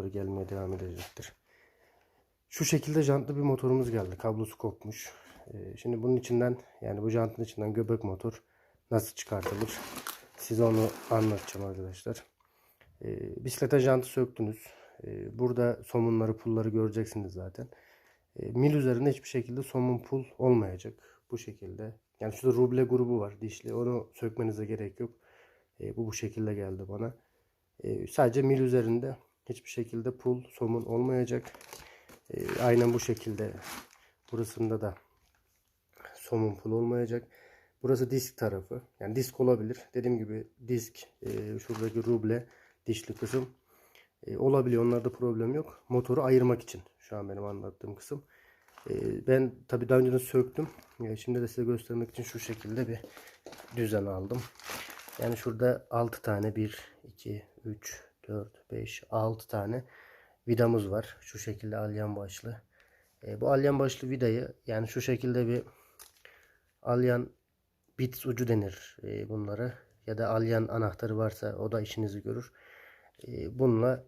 gelmeye devam edecektir. Şu şekilde jantlı bir motorumuz geldi. Kablosu kopmuş. Şimdi bunun içinden, yani bu jantın içinden göbek motor nasıl çıkartılır? Size onu anlatacağım arkadaşlar. Bisiklete jantı söktünüz. Burada somunları, pulları göreceksiniz zaten. Mil üzerinde hiçbir şekilde somun, pul olmayacak. Bu şekilde. Yani şurada ruble grubu var, dişli. Onu sökmenize gerek yok. Bu şekilde geldi bana. Sadece mil üzerinde hiçbir şekilde pul, somun olmayacak. Aynen bu şekilde. Burasında da somun, pul olmayacak. Burası disk tarafı. Yani disk olabilir. Dediğim gibi disk, şuradaki ruble, dişli kısım olabiliyor. Onlarda problem yok. Motoru ayırmak için şu an benim anlattığım kısım. Ben tabii daha önceden söktüm. Şimdi de size göstermek için şu şekilde bir düzen aldım. Yani şurada 6 tane, 1, 2, 3, 4, 5, 6 tane vidamız var. Şu şekilde alyan başlı. Bu alyan başlı vidayı, yani şu şekilde bir alyan bit ucu denir bunlara. Ya da alyan anahtarı varsa o da işinizi görür. Bununla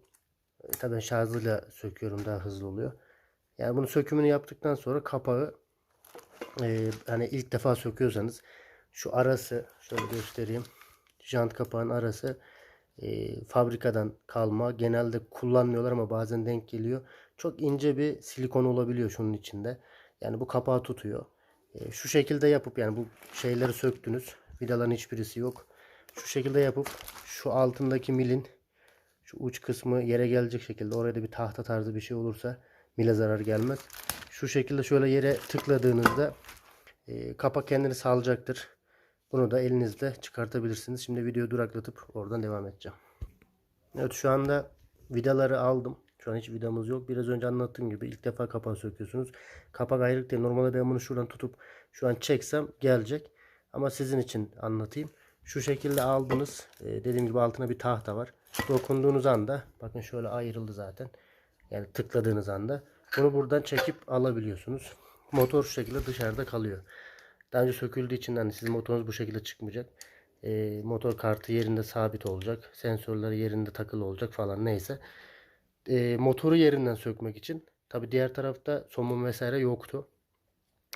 tabii şarjıyla söküyorum, daha hızlı oluyor. Yani bunu sökümünü yaptıktan sonra kapağı, hani ilk defa söküyorsanız şu arası şöyle göstereyim. Jant kapağın arası fabrikadan kalma. Genelde kullanmıyorlar ama bazen denk geliyor. Çok ince bir silikon olabiliyor şunun içinde. Yani bu kapağı tutuyor. Şu şekilde yapıp, yani bu şeyleri söktünüz. Vidaların hiçbirisi yok. Şu şekilde yapıp şu altındaki milin şu uç kısmı yere gelecek şekilde, oraya da bir tahta tarzı bir şey olursa mile zarar gelmez. Şu şekilde şöyle yere tıkladığınızda kapak kendini salacaktır. Bunu da elinizle çıkartabilirsiniz. Şimdi videoyu duraklatıp oradan devam edeceğim. Evet, şu anda vidaları aldım. Şu an hiç vidamız yok. Biraz önce anlattığım gibi ilk defa kapağı söküyorsunuz. Kapak ayrılık değil. Normalde ben bunu şuradan tutup şu an çeksem gelecek. Ama sizin için anlatayım. Şu şekilde aldınız. Dediğim gibi altına bir tahta var. Dokunduğunuz anda bakın şöyle ayrıldı zaten. Yani tıkladığınız anda bunu buradan çekip alabiliyorsunuz. Motor şu şekilde dışarıda kalıyor. Daha önce söküldüğü için hani sizin motorunuz bu şekilde çıkmayacak. Motor kartı yerinde sabit olacak. Sensörleri yerinde takılı olacak falan, neyse. Motoru yerinden sökmek için tabi diğer tarafta somun vesaire yoktu.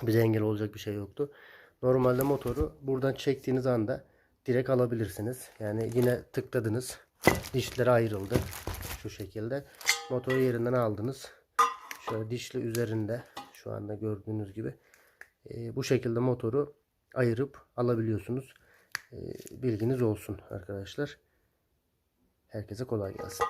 Bize engel olacak bir şey yoktu. Normalde motoru buradan çektiğiniz anda direkt alabilirsiniz. Yani yine tıkladınız. Dişleri ayrıldı. Şu şekilde. Motoru yerinden aldınız. Şöyle dişli üzerinde şu anda gördüğünüz gibi. Bu şekilde motoru ayırıp alabiliyorsunuz. Bilginiz olsun arkadaşlar. Herkese kolay gelsin.